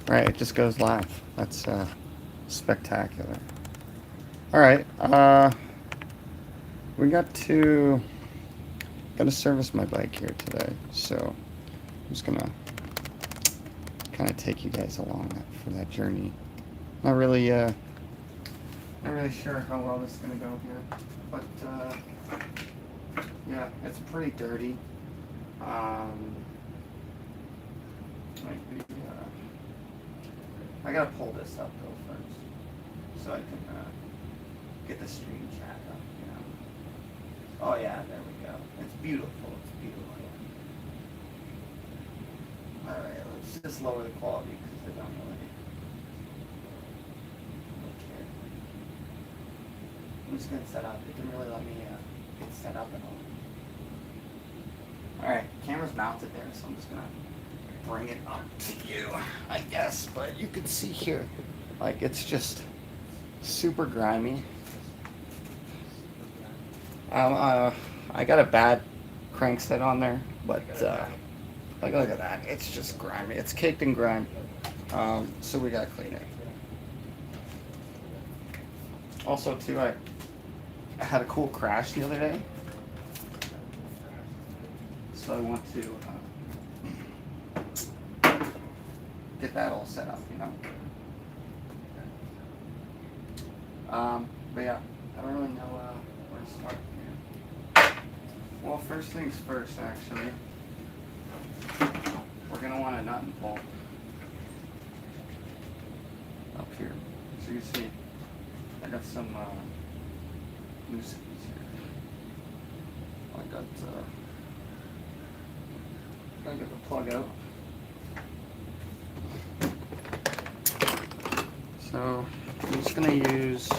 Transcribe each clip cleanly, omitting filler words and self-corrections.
Right, it just goes live. That's spectacular. All right, we gotta service my bike here today, so I'm just gonna kind of take you guys along for that journey. Not really, not really sure how well this is gonna go here, but yeah, it's pretty dirty. Maybe, I gotta pull this up though first, so I can get the stream chat up. You know. Oh yeah, there we go. It's beautiful. It's beautiful. All right, let's just lower the quality because I don't really. Okay. I'm just gonna set up. It didn't really let me get set up at all. All right, camera's mounted there, so I'm just gonna bring it up to you, I guess. But you can see here, like it's just super grimy. I got a bad crankset on there, but like look at that, it's just grimy. It's caked in grime, so we gotta clean it. Also, too, I had a cool crash the other day, so I want to get that all set up, you know. But yeah, I don't really know where to start here. Well, first things first, actually, we're gonna want a nut and bolt up here. So you see, I got some loose ends here. I got the plug out. So I'm just gonna use these.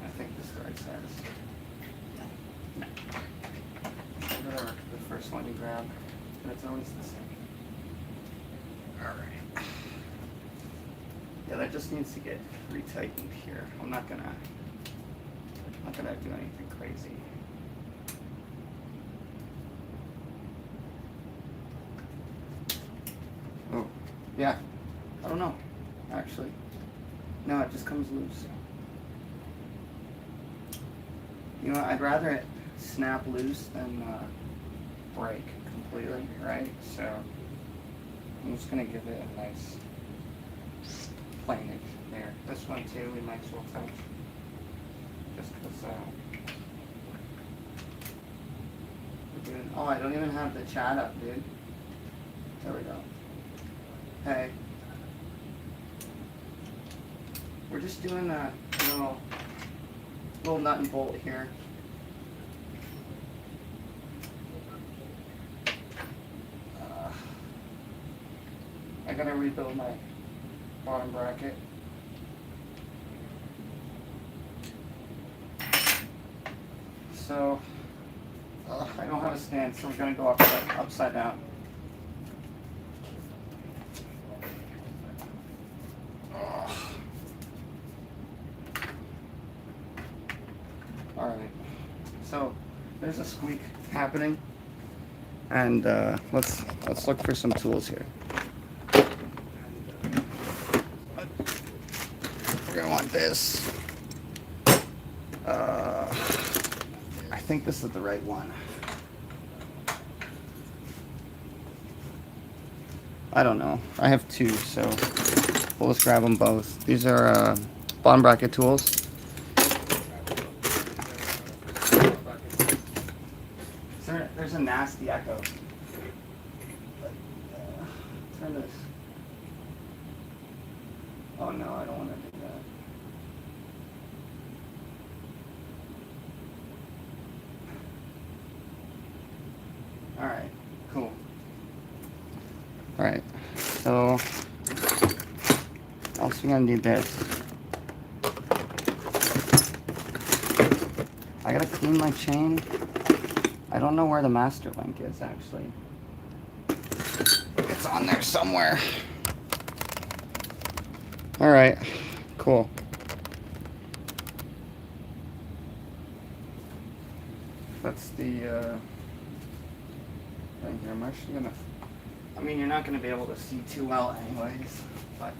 I think this is the right size. No. Whatever the first one you grab, but it's always the same. Alright. Yeah, that just needs to get retightened here. I'm not gonna do anything crazy. Oh, yeah. I don't know, actually. No, it just comes loose. You know, I'd rather it snap loose than break completely, right? So I'm just gonna give it a nice plainage there. This one too, we might as well touch. Just because we're doing. Oh, I don't even have the chat up, dude. There we go. Hey. We're just doing a little nut and bolt here. I gotta rebuild my bottom bracket. So I don't have a stand, so we're gonna go upside down. All right. So there's a squeak happening, and let's look for some tools here. We're gonna want this. I think this is the right one. I don't know. I have two, so we'll just grab them both. These are bottom bracket tools. There's a nasty echo. Turn this. Oh no, I don't want to do that. Alright, cool. Alright, so also gonna need this. I gotta clean my chain. I don't know where the master link is actually. It's on there somewhere. Alright, cool. that's the thing here. I'm actually gonna. I mean, you're not gonna be able to see too well, anyways, but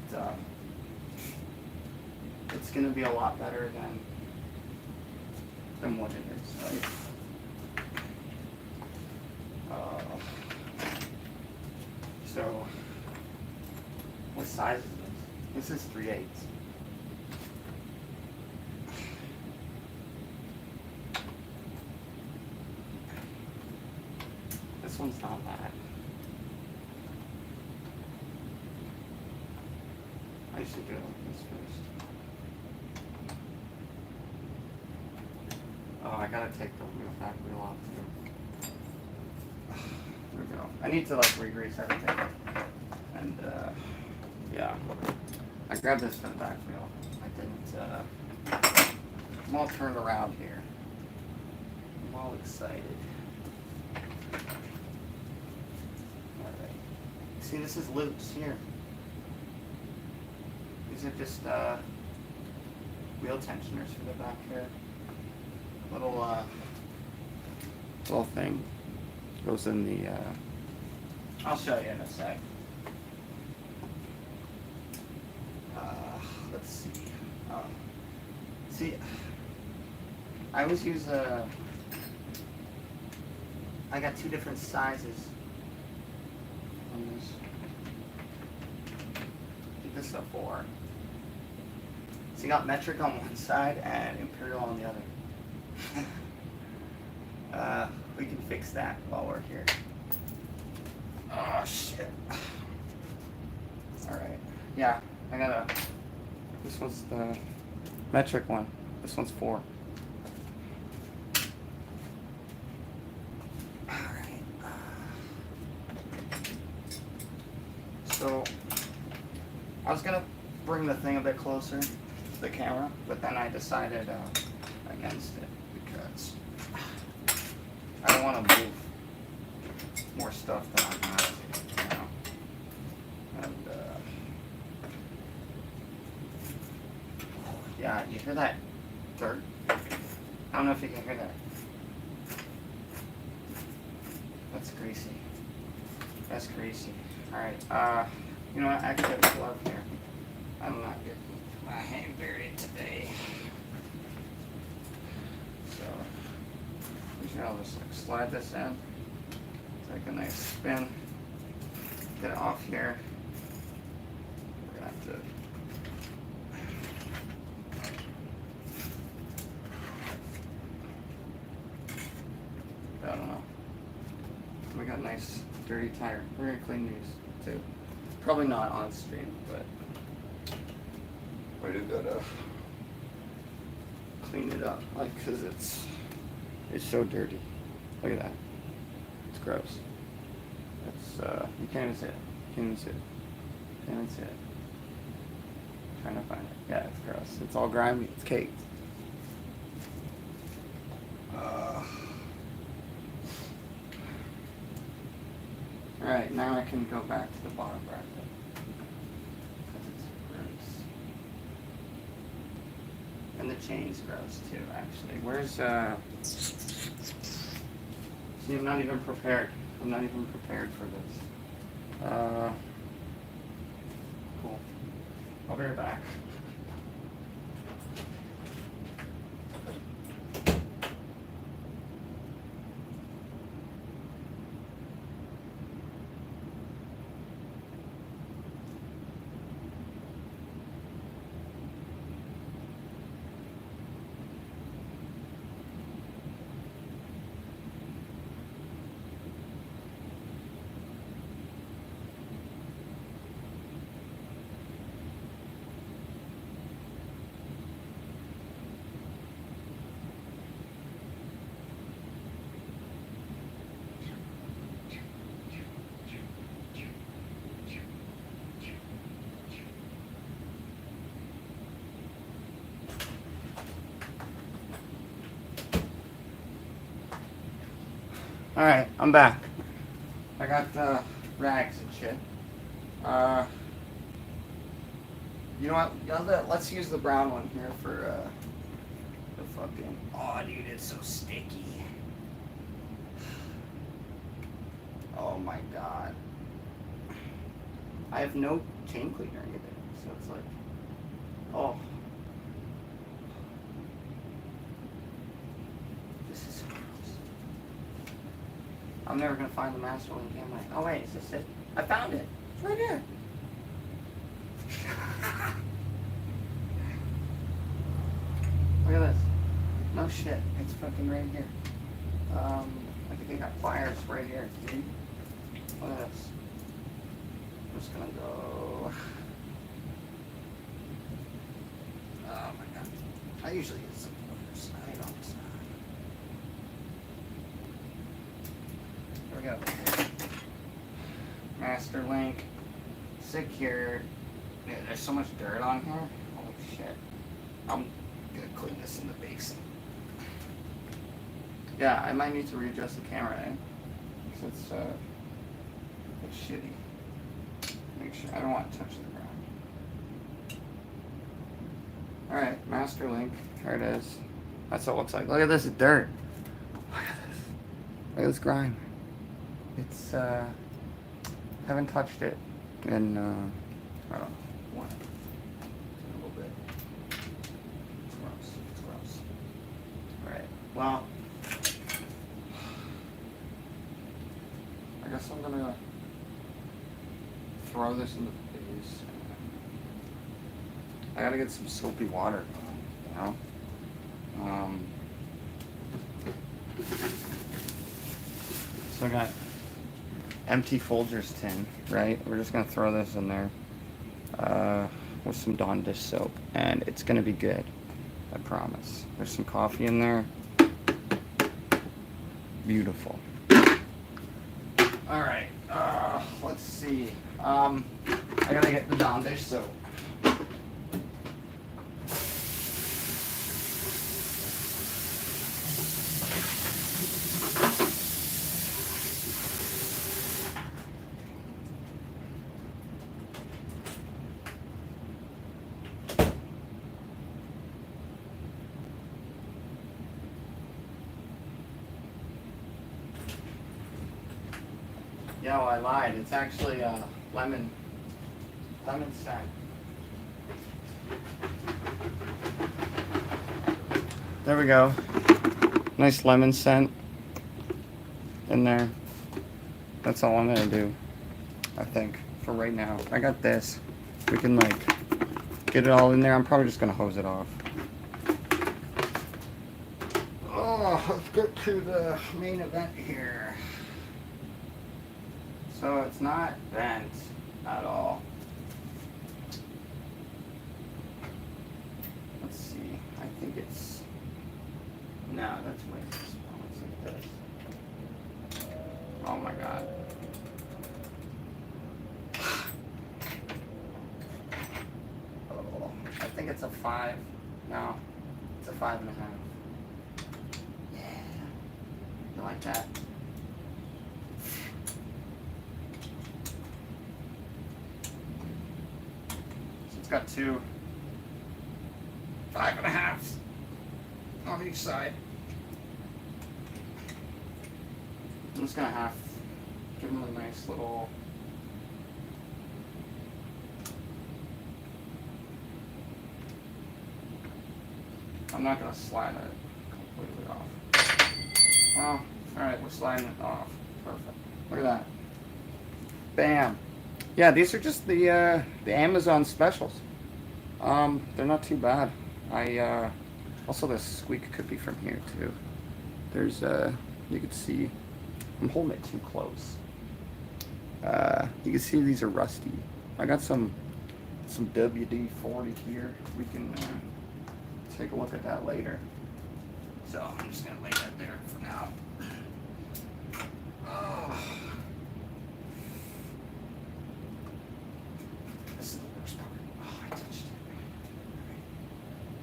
it's gonna be a lot better than what it is, right? So, what size is this? This is 3/8. This one's not bad. I should do this first. Oh, I gotta take the back wheel off too. There we go. I need to like re-grease everything. And yeah. I grabbed this for the back wheel. I didn't I'm all turned around here. I'm all excited. Alright. See, this is loose here. These are just wheel tensioners for the back here. Little thing goes in the I'll show you in a sec. Let's see. See, I always use I got two different sizes on this. Keep this a 4. So you got metric on one side and imperial on the other. We can fix that while we're here. Oh shit. Alright. Yeah, I gotta. This one's the metric one. This one's 4. Alright. So, I was gonna bring the thing a bit closer to the camera, but then I decided against it because I don't want to move more stuff than I'm not, you know. And yeah, you hear that dirt? I don't know if you can hear that. That's greasy. That's greasy. Alright, you know what? I actually have a glove here. I'm not getting my hand dirty today. So, I'll just like slide this in, take a nice spin, get it off here. We're gonna have to I don't know. We got a nice dirty tire. We're gonna clean these too. Probably not on stream, but we do gotta clean it up, like, cause it's so dirty. Look at that. It's gross. It's you can't even see it. You can't even see it. Can't even see it. Trying to find it. Yeah, it's gross. It's all grimy. It's caked. Alright, now I can go back to the bottom bracket. Because it's gross. And the chain's gross too, actually. Where's See, I'm not even prepared. I'm not even prepared for this. Cool. I'll be right back. Alright, I'm back. I got rags and shit. You know what? Let's use the brown one here for the fucking. Oh, dude, it's so sticky. my god. I have no chain cleaner either, so it's like, oh. This is gross. I'm never gonna find the master link, am I? Oh wait, is this it? I found it. It's right here. Look at this. No shit. It's fucking right here. I think I got pliers right here. See? Look at this. I'm just gonna go. Oh my god. I usually use some pliers. I don't. There we go. Master link. Secured. Yeah, there's so much dirt on here. Holy shit. I'm gonna clean this in the basin. Yeah, I might need to readjust the camera, eh? Because it's shitty. Make sure I don't want to touch the ground. Alright, master link. There it is. That's what it looks like. Look at this dirt. Look at this. Look at this grime. It's haven't touched it in I don't know, what? A little bit. It's gross. It's gross. Alright. Well, I guess I'm gonna throw this in the base. I gotta get some soapy water going, you know? So I got empty Folgers tin, right? We're just gonna throw this in there with some Dawn dish soap, and it's gonna be good. I promise. There's some coffee in there. Beautiful. All right. Let's see. I gotta get the Dawn dish soap. Yeah, well, I lied. It's actually lemon scent. There we go. Nice lemon scent in there. That's all I'm gonna do, I think, for right now. I got this. We can like get it all in there. I'm probably just gonna hose it off. Oh, let's get to the main event here. So it's not bent at all. Let's see. I think it's. No, that's way too small. It's like this. Oh my god. Oh, I think it's a 5. No, it's a 5.5. Yeah. You like that? Got 2 5.5s on each side. I'm just gonna give them a nice little. I'm not gonna slide it completely off. Well, alright, we're sliding it off. Perfect. Look at that. Bam. Yeah, these are just the Amazon specials. They're not too bad. Also the squeak could be from here too. There's you can see, I'm holding it too close. You can see these are rusty. I got some WD-40 here. We can take a look at that later. So I'm just gonna lay that there for now. Oh.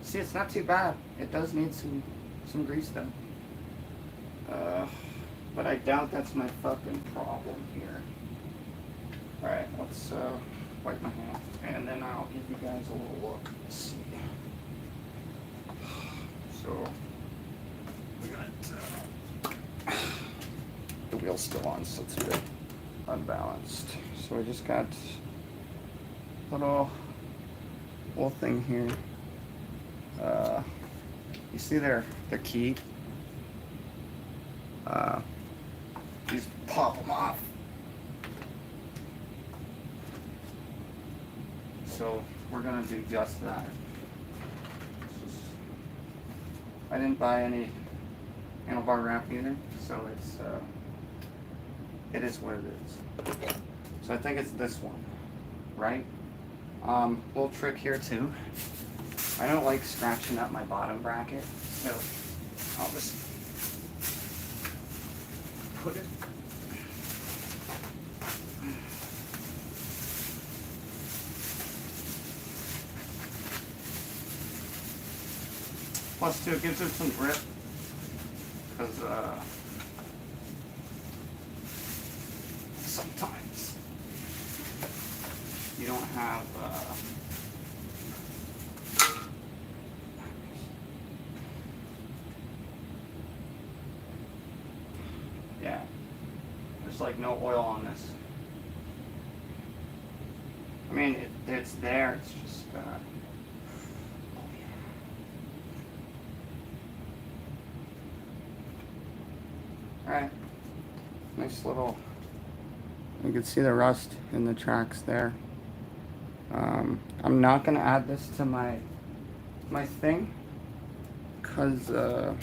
See, it's not too bad. It does need some grease though. But I doubt that's my fucking problem here. Alright, let's wipe my hand. And then I'll give you guys a little look. Let's see. So, we got the wheel's still on, so it's good. unbalanced. So we just got a little thing here. You see their key? Just pop them off. So we're gonna do just that. I didn't buy any handlebar wrap either, so it is what it is. So I think it's this one, right? Little trick here too. I don't like scratching up my bottom bracket, so I'll just put it. Plus, too, it gives it some grip, because sometimes you don't have yeah, there's like no oil on this. I mean, it's there, it's just alright, nice little, you can see the rust in the tracks there. I'm not gonna add this to my thing, because you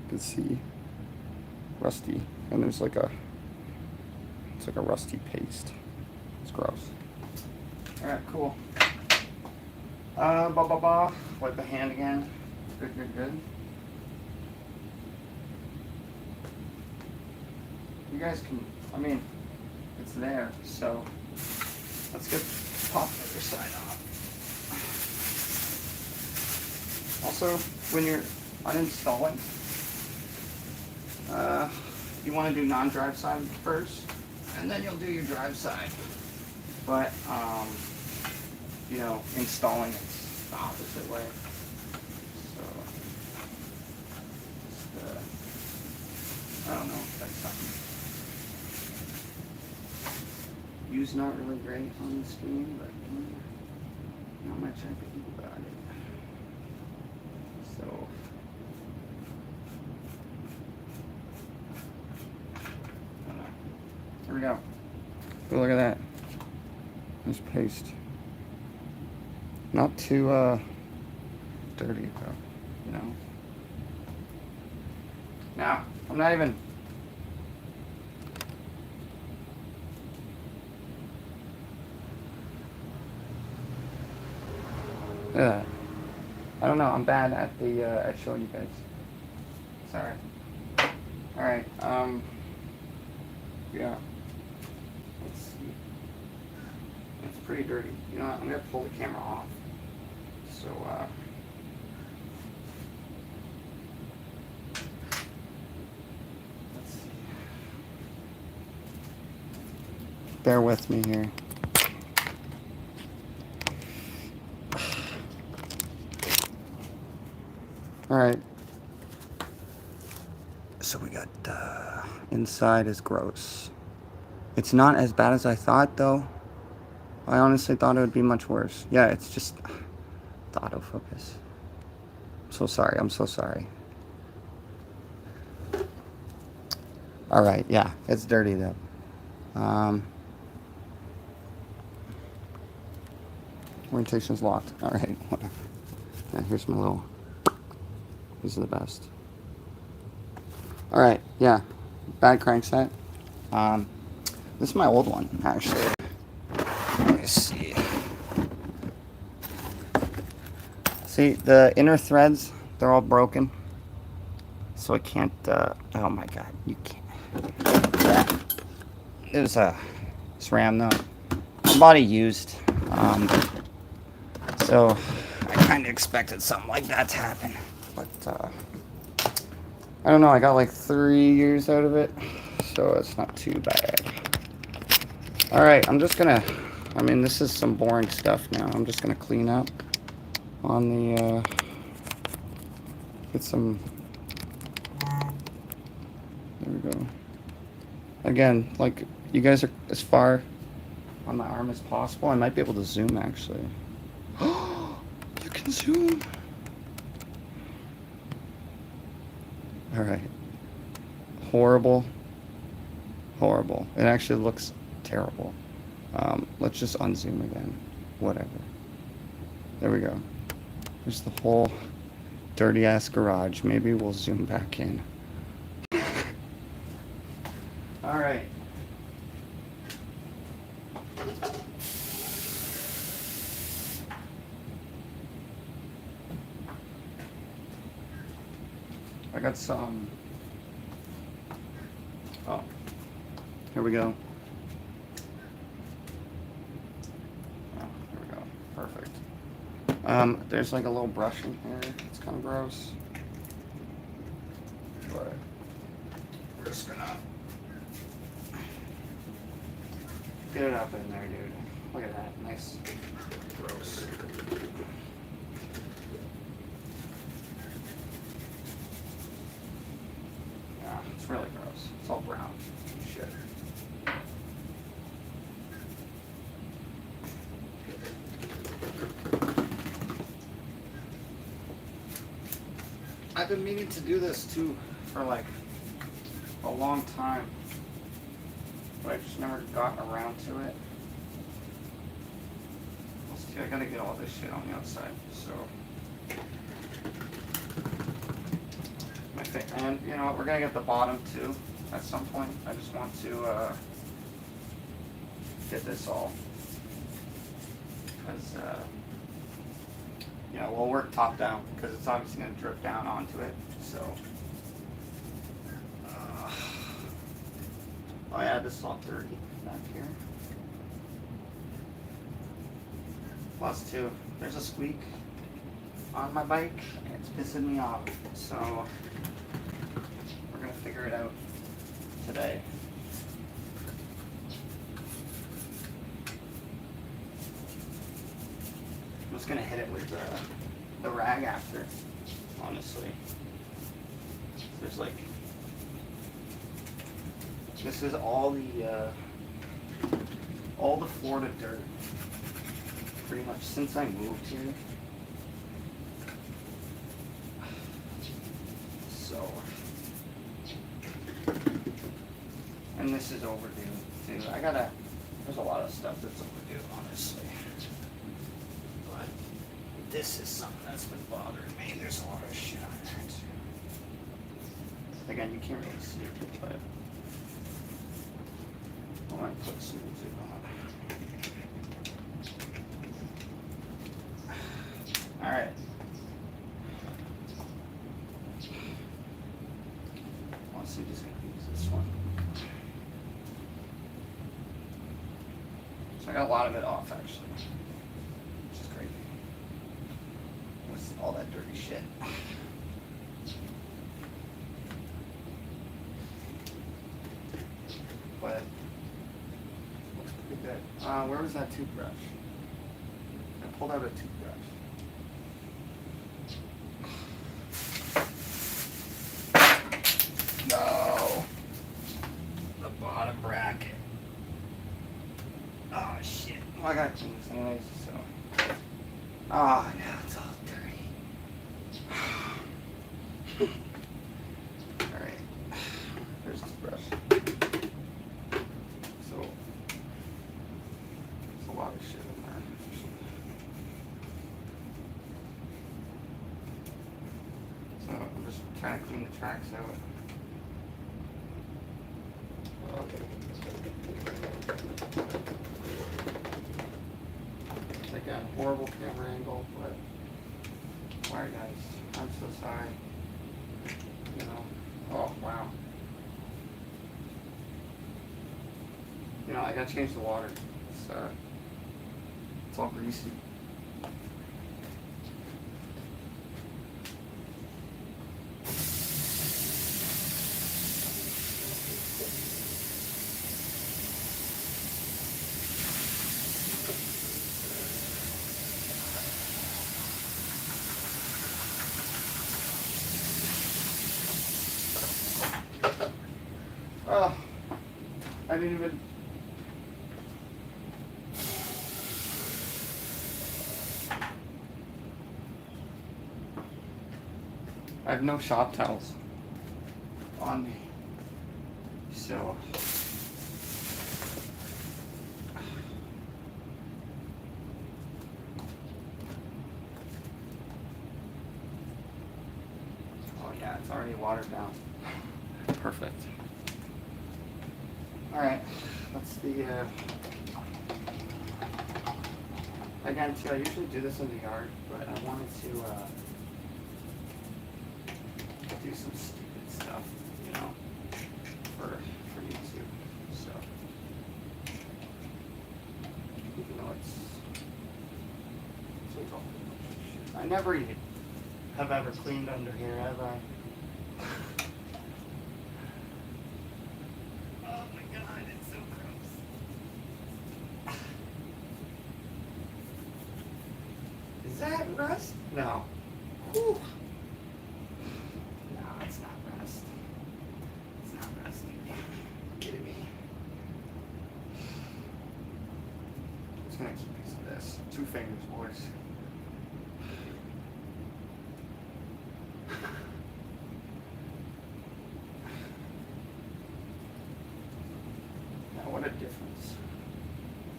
can see rusty, and there's like it's like a rusty paste. It's gross. Alright, cool. Wipe the hand again. Good. You guys can, I mean, it's there, so let's pop the other side off. Also, when you're uninstalling, you want to do non-drive side first, and then you'll do your drive side. But, you know, installing it's the opposite way. So, just, I don't know if that's something. View's not really great on the screen, but not much I can do about it. So, here we go. Oh, look at that. Nice paste. Not too dirty though, you know. Now, I'm not even. I don't know. I'm bad at at showing you guys. Sorry. All right. Yeah. Let's see. It's pretty dirty. You know what? I'm gonna pull the camera off. So let's see. Bear with me here. All right. So we got inside is gross. It's not as bad as I thought, though. I honestly thought it would be much worse. Yeah, it's just the autofocus. I'm so sorry. I'm so sorry. All right. Yeah, it's dirty though. Orientation's locked. All right. Whatever. Yeah, here's my little. These are the best. All right, yeah, bad crankset. This is my old one, actually. Let me see. See, the inner threads, they're all broken. So I can't, oh my God, you can't. Yeah. It was a SRAM though. My body used. So I kind of expected something like that to happen. But, I don't know, I got like 3 years out of it, so it's not too bad. Alright, I'm just gonna, I mean, this is some boring stuff now. I'm just gonna clean up on the, get some, there we go. Again, like, You guys are as far on my arm as possible. I might be able to zoom actually. You can zoom. All right. Horrible. Horrible. It actually looks terrible. Let's just unzoom again. Whatever. There we go. There's the whole dirty ass garage. Maybe we'll zoom back in. All right. I got some. Oh, here we go. Oh, here we go. Perfect. There's like a little brush in here. It's kind of gross, but we're just gonna get it up in there, dude. Look at that, nice. Gross. Yeah, it's really gross. It's all brown. Shit. I've been meaning to do this too for like a long time, but I just never gotten around to it. I gotta get all this shit on the outside, so. And you know what, we're gonna get the bottom too at some point. I just want to get this all, because you know, we'll work top down because it's obviously gonna drip down onto it. So, oh yeah, this is all dirty back here. Plus two, there's a squeak on my bike and it's pissing me off. So we're gonna figure it out today. I'm just gonna hit it with the rag after, honestly. There's like, this is all the Florida dirt, pretty much since I moved here. So, and this is overdue too. There's a lot of stuff that's overdue, honestly. But this is something that's been bothering me. There's a lot of shit on there too. Again, you can't really see it, but I might put some music on. Alright. Honestly, just gonna use this one. So I got a lot of it off actually, which is crazy. With all that dirty shit. But looks pretty good. Where was that toothbrush? I pulled out a toothbrush. No! The bottom bracket. Oh shit. Well, I gotta clean this anyways, so. Oh, now it's all dirty. Alright. There's this brush. So, there's a lot of shit in there. So, I'm just trying to clean the tracks out. It's like a horrible camera angle, but sorry guys, I'm so sorry. You know, oh wow. You know, I gotta change the water. It's all greasy. Oh, I didn't even I have no shop towels on me, so oh yeah, it's already watered down. Perfect. All right, that's the. Again, too, I usually do this in the yard, but I wanted to do some stupid stuff, you know, for YouTube. So, even though it's all shit. I never even have ever cleaned under here, have I? Oh my god, it's so gross. Is that rust? No. Whew. No, it's not rust. It's not rust. You're kidding me. I'm just gonna keep using this. 2 fingers, boys. Now, what a difference.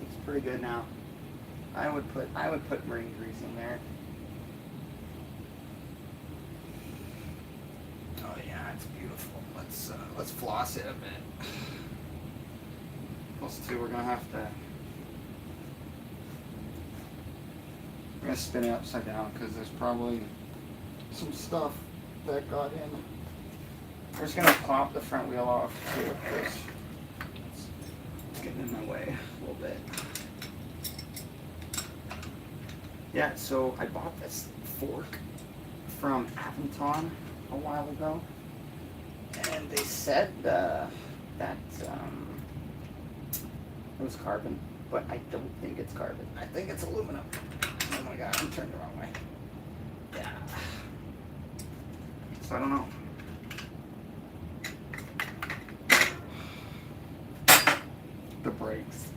It's pretty good now. I would put marine grease in there. Oh yeah, it's beautiful. Let's floss it a bit. Plus too, we're gonna spin it upside down because there's probably some stuff that got in. We're just gonna pop the front wheel off too because it's getting in my way a little bit. Yeah, so I bought this fork from Aventon a while ago, and they said that it was carbon, but I don't think it's carbon. I think it's aluminum. Oh my god, I'm turned the wrong way. Yeah. So I don't know. The brakes.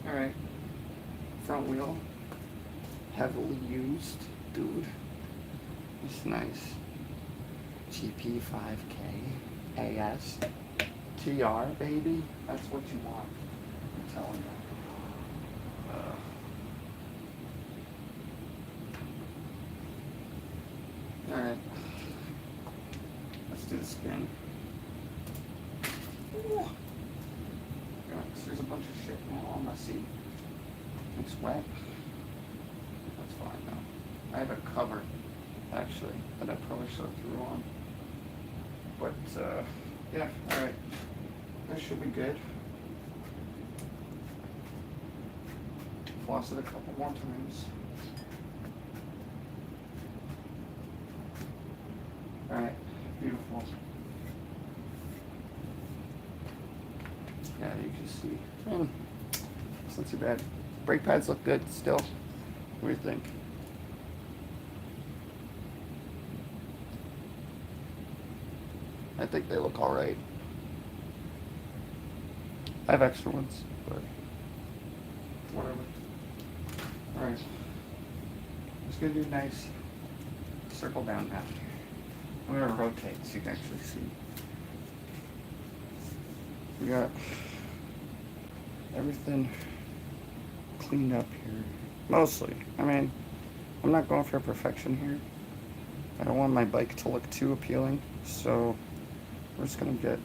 Alright, front wheel, heavily used, dude. It's nice. GP5K AS TR, baby. That's what you want. I'm telling you. Alright, let's do the spin. Ooh. There's a bunch of shit now on my seat. It's wet. That's fine though. I have a cover, actually, that I probably should have threw on. But, yeah, alright. That should be good. Floss it a couple more times. Alright, beautiful. Yeah, you can see. It's not too bad. Brake pads look good still. What do you think? I think they look alright. I have extra ones, but whatever. Alright. Just gonna do a nice circle down now. I'm gonna rotate so you can actually see. We got everything cleaned up here. Mostly. I mean, I'm not going for perfection here. I don't want my bike to look too appealing, so we're just gonna get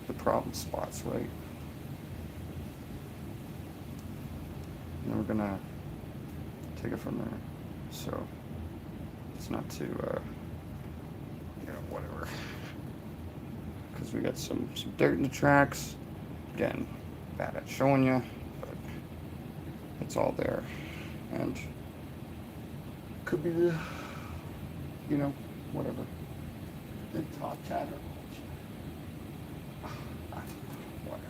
the problem spots right. And then we're gonna take it from there. So it's not too, you know, whatever. Because we got some dirt in the tracks. Again, bad at showing you, but it's all there. And could be the, you know, whatever. The top chatter. Whatever.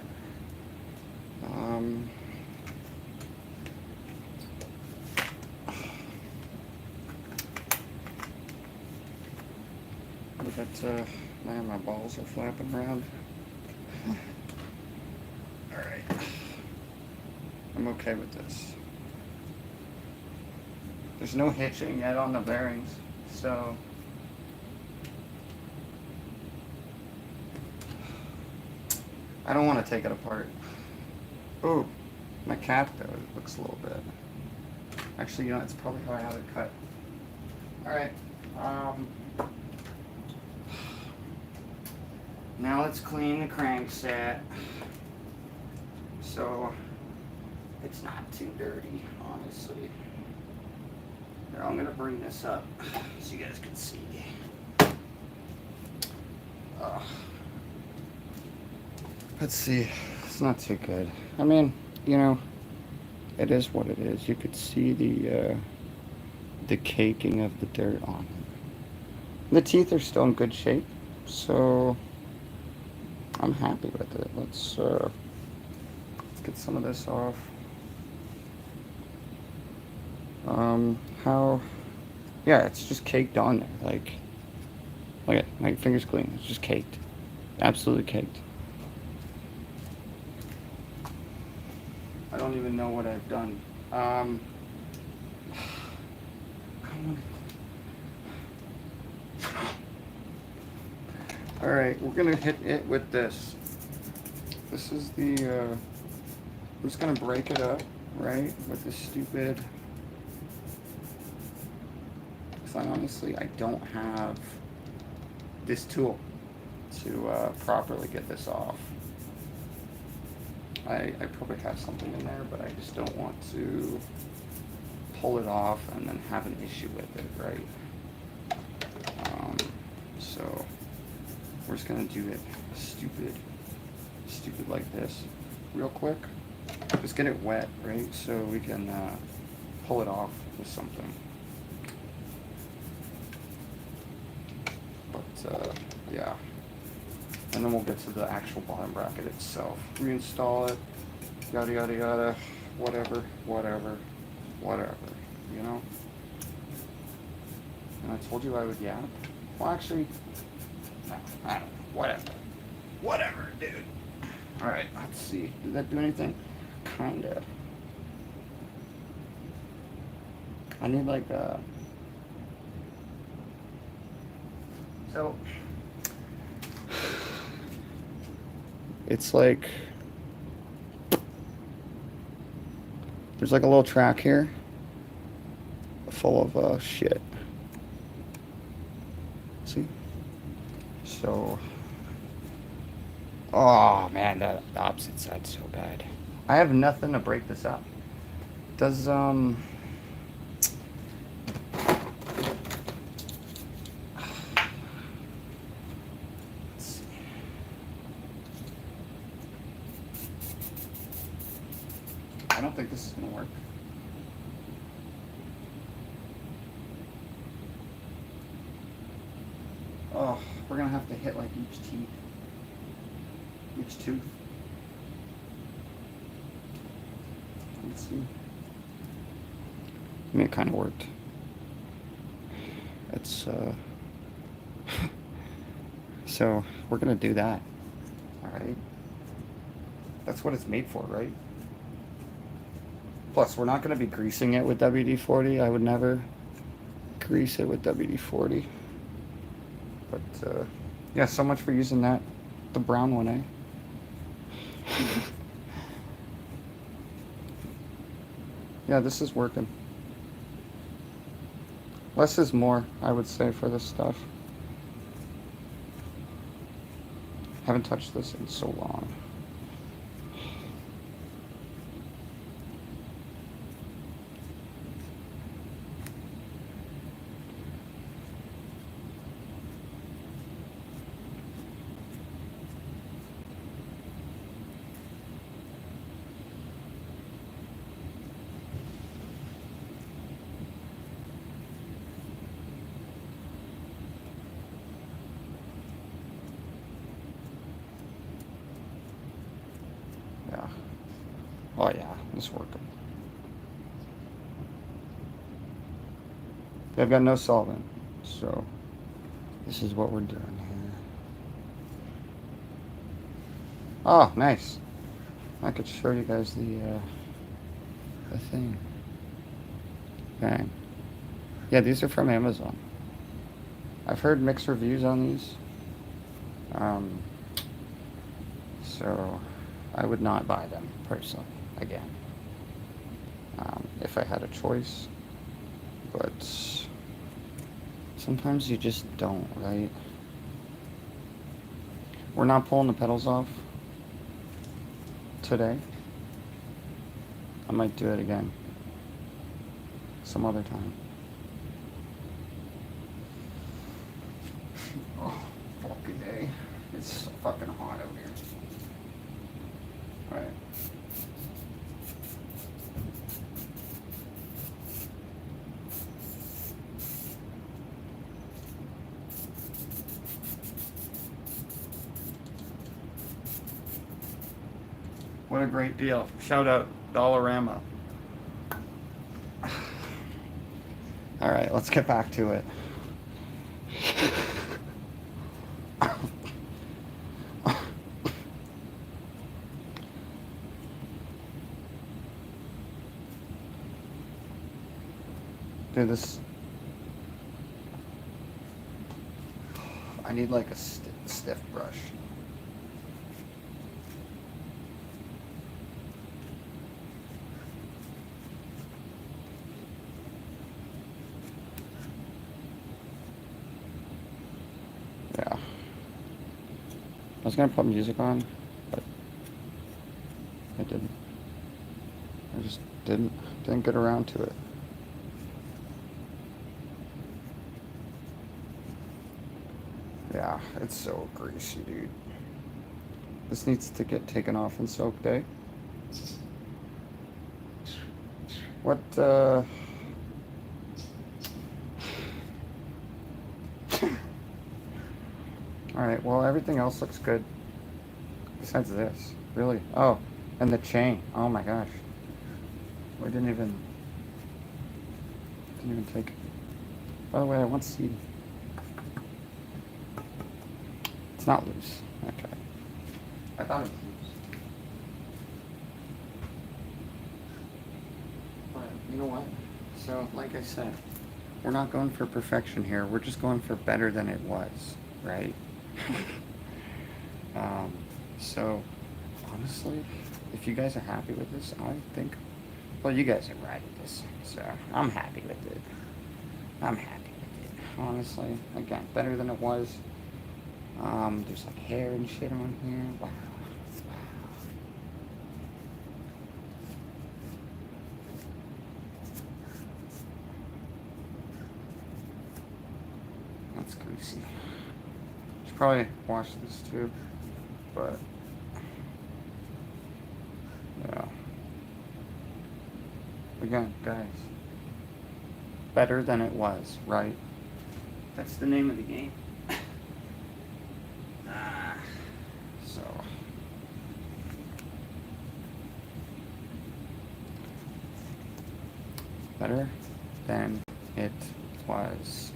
But man, my balls are flapping around. Alright. I'm okay with this. There's no hitching yet on the bearings, so I don't want to take it apart. Ooh, my cap though, it looks a little bit. Actually, you know, it's probably how I have it cut. Alright, now let's clean the crankset so it's not too dirty, honestly. Here, I'm gonna bring this up so you guys can see. Let's see, it's not too good. I mean, you know, it is what it is. You could see the caking of the dirt on it. The teeth are still in good shape, so I'm happy with it. Let's get some of this off. Yeah, it's just caked on there. Like, look at my fingers clean. It's just caked, absolutely caked. I don't even know what I've done. All right, we're gonna hit it with this. This is the. I'm just gonna break it up, right, with this stupid. Because honestly, I don't have this tool to properly get this off. I probably have something in there, but I just don't want to pull it off and then have an issue with it, right? So we're just gonna do it stupid like this, real quick. Just get it wet, right? So we can pull it off with something. But yeah. And then we'll get to the actual bottom bracket itself. Reinstall it, yada yada yada, whatever, you know? And I told you I would yap. Well, actually, no, I don't know, whatever, dude. Alright, let's see, did that do anything? Kinda. I need like a... So... It's like, there's like a little track here full of shit. See? So, oh man, the opposite side's so bad. I have nothing to break this up. Does, I don't think this is going to work. Oh, we're going to have to hit like each tooth. Let's see. I mean, it kind of worked. It's, so we're going to do that. All right. That's what it's made for, right? Plus, we're not going to be greasing it with WD-40. I would never grease it with WD-40. But, yeah, so much for using that. The brown one, eh? Yeah, this is working. Less is more, I would say, for this stuff. Haven't touched this in so long. Yeah. Oh yeah, it's working. I've got no solvent, so this is what we're doing here. Oh, nice. I could show you guys the the thing. Bang. Yeah, these are from Amazon. I've heard mixed reviews on these. So I would not buy them personally again, if I had a choice. But sometimes you just don't, right? We're not pulling the pedals off today. I might do it again some other time. Oh, fucking day. It's so fucking hot out here. Alright. What a great deal. Shout out Dollarama. Alright, let's get back to it. Dude, this... I need like a stiff brush. Yeah. I was gonna put music on, but I didn't. I just didn't get around to it. Yeah, it's so greasy, dude. This needs to get taken off and soaked, eh? What, Alright, well, everything else looks good. Besides this. Really? Oh, and the chain. Oh my gosh. We didn't even take it. By the way, I want to see. It's not loose. Okay. I thought it was loose. But you know what? So, like I said, we're not going for perfection here. We're just going for better than it was, right? So, honestly, if you guys are happy with this, I think, well, you guys are riding this, so I'm happy with it. I'm happy with it, honestly. Again, better than it was. There's like hair and shit on here. Wow. That's greasy. Should probably wash this too, but yeah. Again, guys, better than it was, right? That's the name of the game. So better than it was.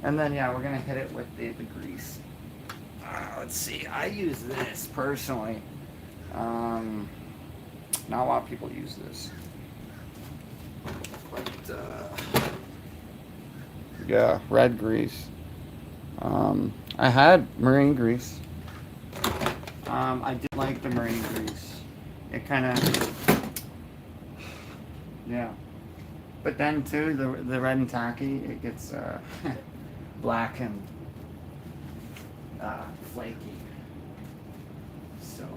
And then, yeah, we're gonna hit it with the grease. Let's see, I use this personally. Not a lot of people use this. But, yeah, red grease. I had marine grease. I did like the marine grease. It kind of, yeah. But then too, the red and tacky, it gets black and flaky. So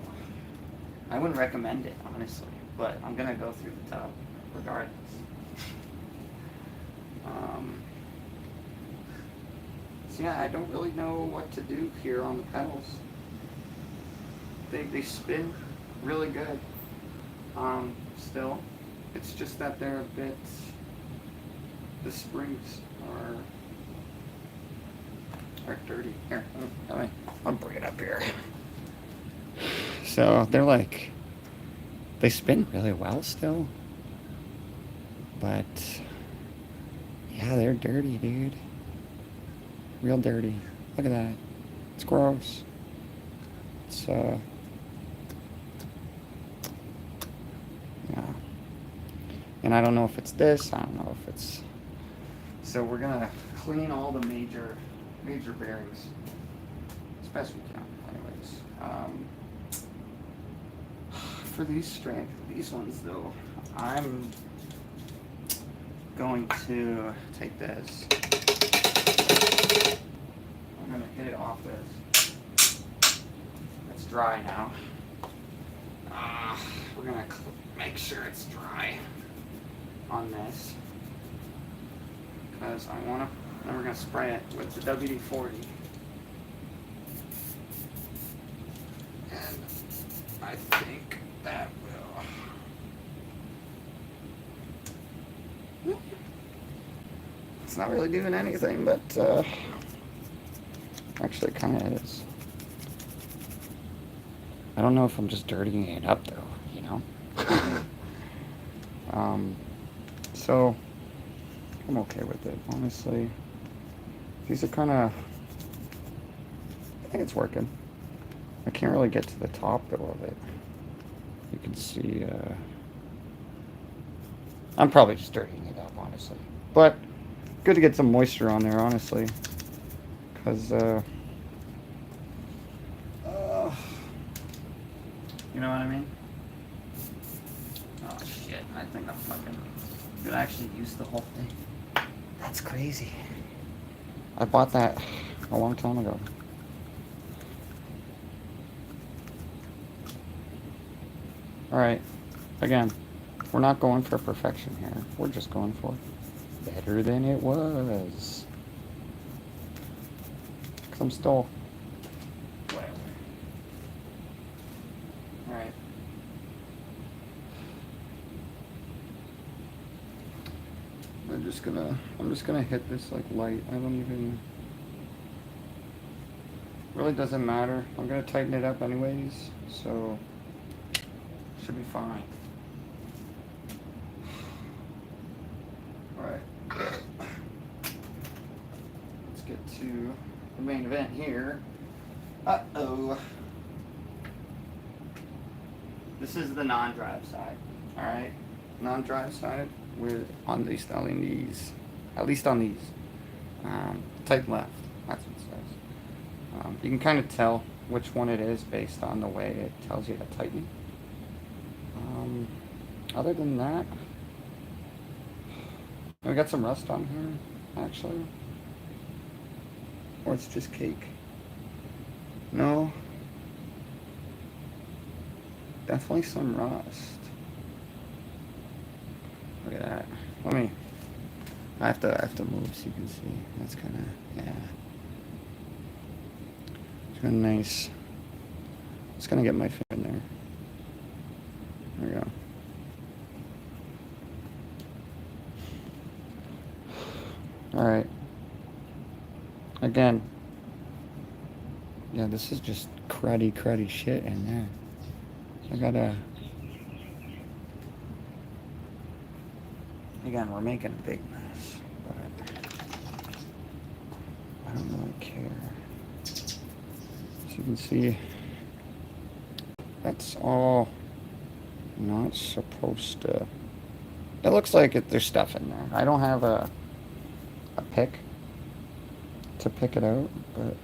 I wouldn't recommend it, honestly. But I'm gonna go through the tub regardless. So yeah, I don't really know what to do here on the pedals. They spin really good. Still, it's just that they're a bit. The springs are dirty. Here, I'll bring it up here. So they're like, they spin really well still, but yeah, they're dirty, dude. Real dirty. Look at that. It's gross. It's And I don't know if it's this, I don't know if it's... So we're gonna clean all the major bearings as best we can, anyways. For these ones though, I'm going to take this. I'm gonna hit it off this. It's dry now. We're gonna make sure it's dry on this, because I wanna, then we're gonna spray it with the WD-40. And I think that will, it's not really doing anything, but actually it kind of is. I don't know if I'm just dirtying it up though, you know? So I'm okay with it, honestly. These are kind of, I think it's working. I can't really get to the top though of it. You can see, I'm probably just dirtying it up, honestly. But good to get some moisture on there, honestly. Because, you know what I mean? Oh shit, I think I'm fucking gonna actually use the whole thing. That's crazy. I bought that a long time ago. Alright, again, we're not going for perfection here. We're just going for better than it was. Because I'm still... whatever. Alright. I'm just gonna hit this like light. I don't even... really doesn't matter. I'm gonna tighten it up anyways, so... should be fine. Alright. Let's get to the main event here. Uh-oh. This is the non-drive side. Alright. Non-drive side. We're on these, at least on these. Tight left. That's what it says. You can kind of tell which one it is based on the way it tells you to tighten. Other than that, we got some rust on here, actually. Or it's just cake. No. Definitely some rust. Look at that. I have to move so you can see. That's kind of, yeah. It's kind of nice. Just gonna get my finger in there. There we go. Alright. Again. Yeah, this is just cruddy shit in there. I gotta... Again, we're making a big mess, but I don't really care. As you can see, that's all not supposed to... It looks like there's stuff in there. I don't have a pick to pick it out, but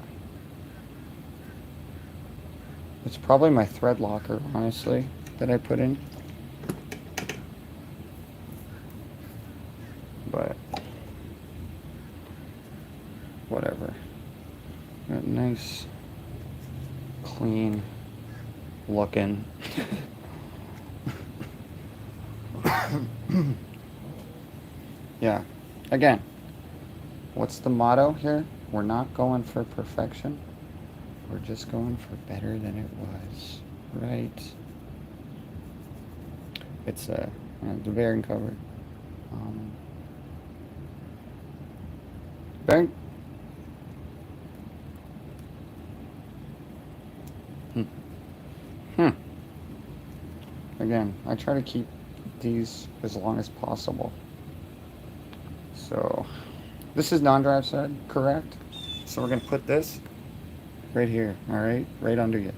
it's probably my thread locker, honestly, that I put in. But whatever. Got nice, clean looking. Yeah. Again, what's the motto here? We're not going for perfection. We're just going for better than it was. Right? It's the bearing cover. Bearing. Again, I try to keep these as long as possible. So, this is non-drive side, correct? So we're going to put this right here, alright? Right under you.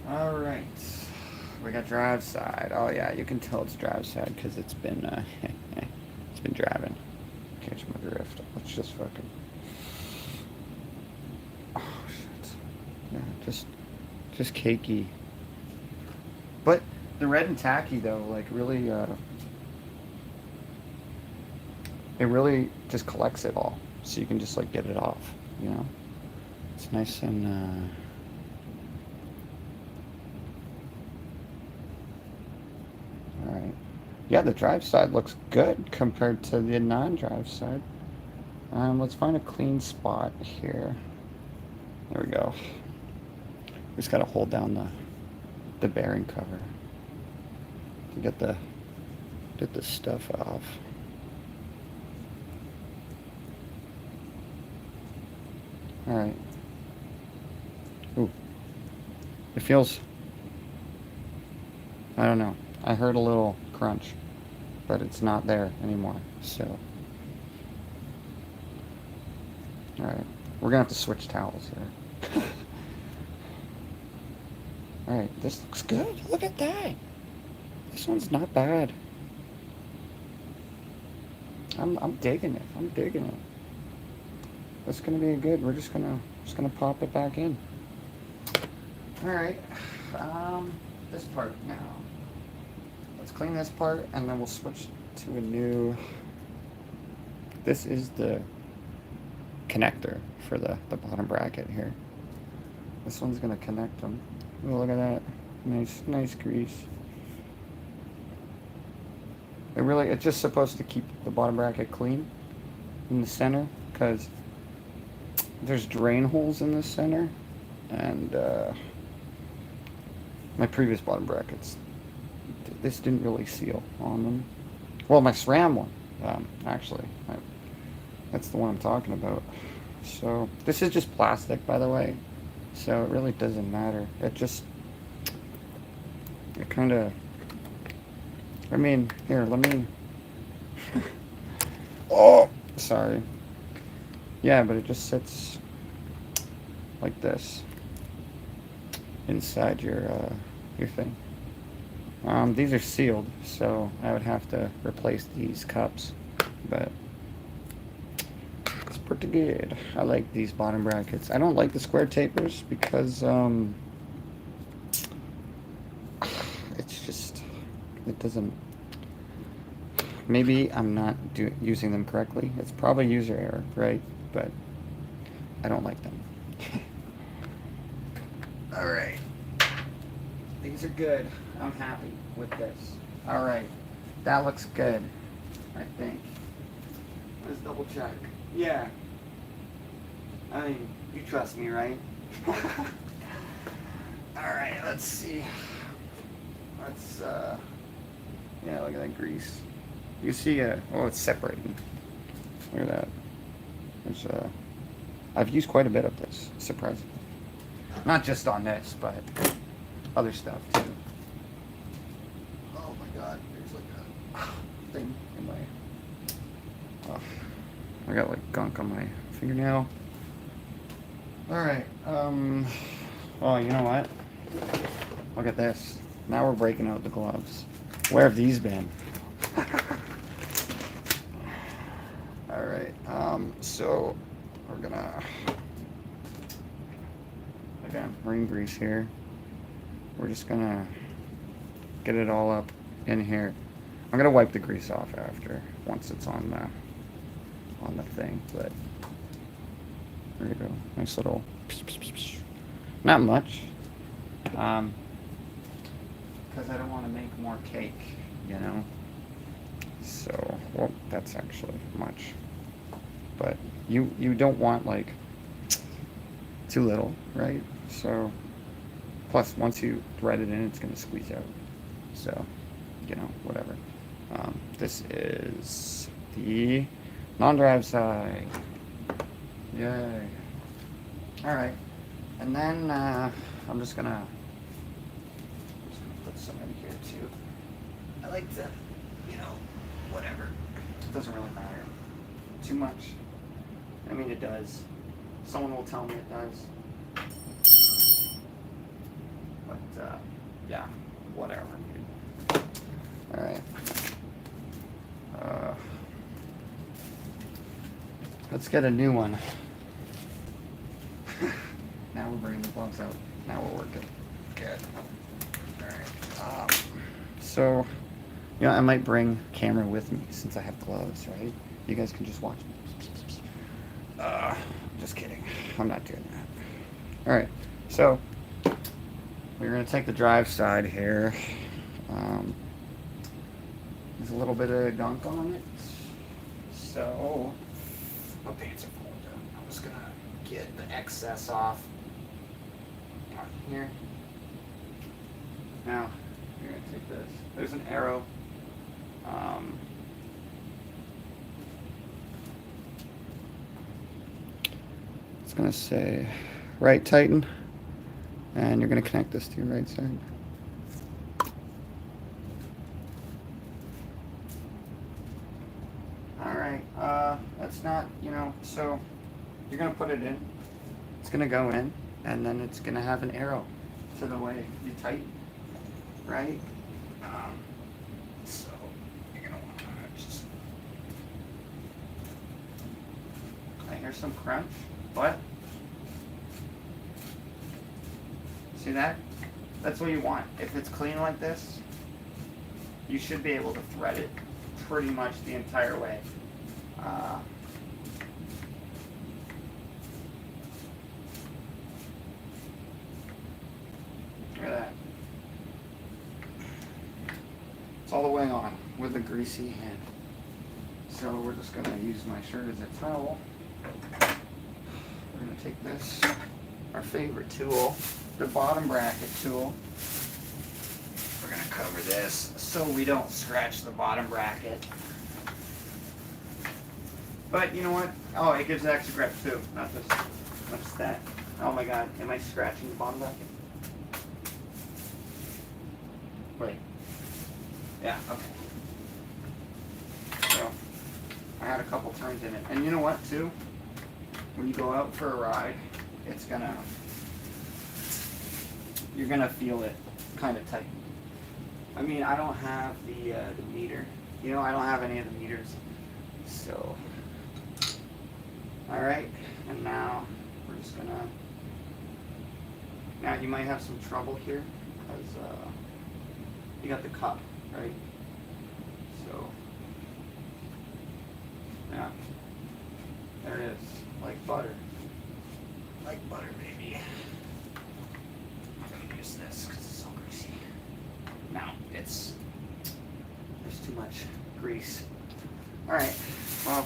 Alright. We got got drive side. Oh yeah, you can tell it's drive side because it's been it's been driving. Catch my drift. Let's just fucking. Oh shit. Yeah, just cakey. But the red and tacky though, like really, it really just collects it all, so you can just like get it off. You know, it's nice and. Alright. Yeah, the drive side looks good compared to the non-drive side. Let's find a clean spot here. There we go. We just gotta hold down the bearing cover to get the stuff off. Alright. Ooh. It feels, I don't know. I heard a little crunch, but it's not there anymore, so. Alright, we're gonna have to switch towels here. Alright, this looks good. Look at that. This one's not bad. I'm digging it. I'm digging it. That's gonna be good. We're just gonna pop it back in. Alright. This part now. Let's clean this part and then we'll switch to a new. This is the connector for the bottom bracket here. This one's gonna connect them. Oh, look at that. Nice grease. It's just supposed to keep the bottom bracket clean in the center because there's drain holes in the center, and my previous bottom brackets, this didn't really seal on them. Well, my SRAM one, actually, that's the one I'm talking about. So this is just plastic, by the way, so it really doesn't matter. It kind of, I mean, here, let me, oh, sorry. Yeah, but it just sits like this inside your thing. These are sealed, so I would have to replace these cups, but it's pretty good. I like these bottom brackets. I don't like the square tapers because it's just, it doesn't, maybe I'm not using them correctly. It's probably user error, right? But I don't like them. Alright. These are good. I'm happy with this. Alright. That looks good, I think. Let's double check. Yeah. I mean, you trust me, right? Alright, let's see. Let's, yeah, look at that grease. You see, oh, it's separating. Look at that. There's, I've used quite a bit of this, surprisingly. Not just on this, but other stuff, too. Oh my god, there's like a thing in my... Oh, I got like gunk on my fingernail. Alright, oh, you know what? Look at this. Now we're breaking out the gloves. Where have these been? Alright, so we're gonna, again, ring grease here. We're just gonna get it all up in here. I'm gonna wipe the grease off after, once it's on the thing, but there you go. Nice little, not much, because I don't want to make more cake, you know. So, well, that's actually much, but you don't want like too little, right? So, plus once you thread it in, it's gonna squeeze out. So, you know, whatever. This is the non-drive side. Yay! All right, and then I'm just gonna put some in here too. I like to, you know, whatever. It doesn't really matter too much. I mean, it does. Someone will tell me it does. But, yeah. whatever, dude. Alright. Let's get a new one. Now we're bringing the gloves out. Now we're working. Good. Alright. So, you know, I might bring camera with me since I have gloves, right? You guys can just watch me. Just kidding. I'm not doing that. Alright. So, we're going to take the drive side here. There's a little bit of gunk on it. So, my pants are falling down. I'm just going to get the excess off here. Now, you're going to take this. There's an arrow. It's going to say right tighten, and you're going to connect this to your right side. Alright, that's not, you know, so you're going to put it in. It's going to go in, and then it's going to have an arrow to the way you tighten, right? So you're going to want to just... I hear some crunch, but see that? That's what you want. If it's clean like this, you should be able to thread it pretty much the entire way. Look at that. It's all the way on with a greasy hand. So we're just going to use my shirt as a towel. We're going to take this, our favorite tool, the bottom bracket tool. We're going to cover this so we don't scratch the bottom bracket. But you know what? Oh, it gives extra grip too, not just that. Oh my god, am I scratching the bottom bracket? Wait. Yeah, okay. So, I had a couple turns in it. And you know what too? When you go out for a ride, you're gonna feel it kind of tight. I mean, I don't have the meter. You know, I don't have any of the meters. So, all right. And now we're just gonna. Now you might have some trouble here because you got the cup, right? So, yeah, there it is, like butter. Like butter, baby. I'm gonna use this because it's so greasy. Now there's too much grease. All right, well,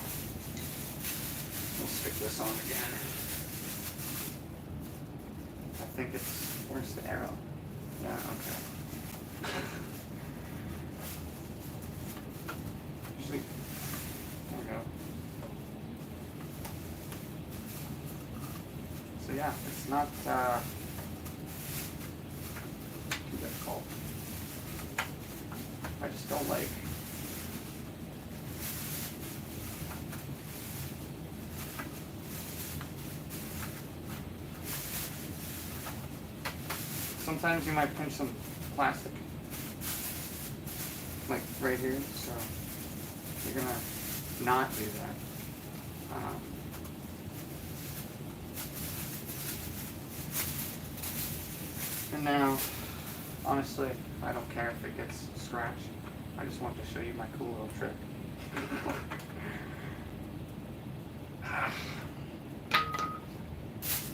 we'll stick this on again. I think where's the arrow? Yeah, okay. Usually, there we go. So yeah, it's not too difficult. I just don't like sometimes you might pinch some plastic like right here, so you're gonna not do that. And now, honestly, I don't care if it gets scratched. I just want to show you my cool little trick.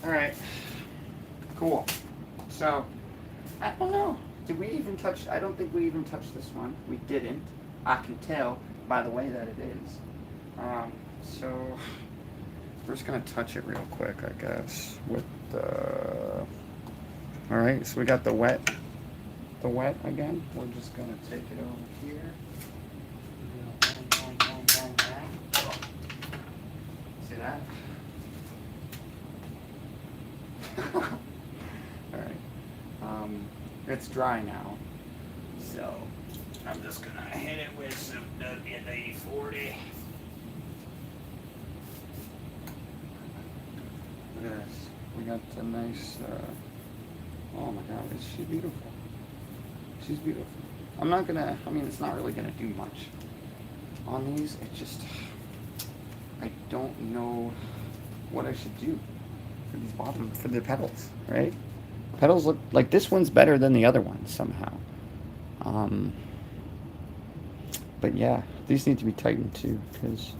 Alright, cool. So, I don't know. Did we even touch? I don't think we even touched this one. We didn't. I can tell by the way that it is. So, we're just going to touch it real quick, I guess, with the... Alright, so we got the wet again. We're just going to take it over here. See that? Alright. It's dry now. So, I'm just going to hit it with some WD-40. Look at this. We got a nice... oh my god, is she beautiful? She's beautiful. I'm not gonna, I mean, it's not really gonna do much on these. It just, I don't know what I should do for these bottom, for the pedals, right? Pedals look, like this one's better than the other one somehow. But yeah, these need to be tightened too, because,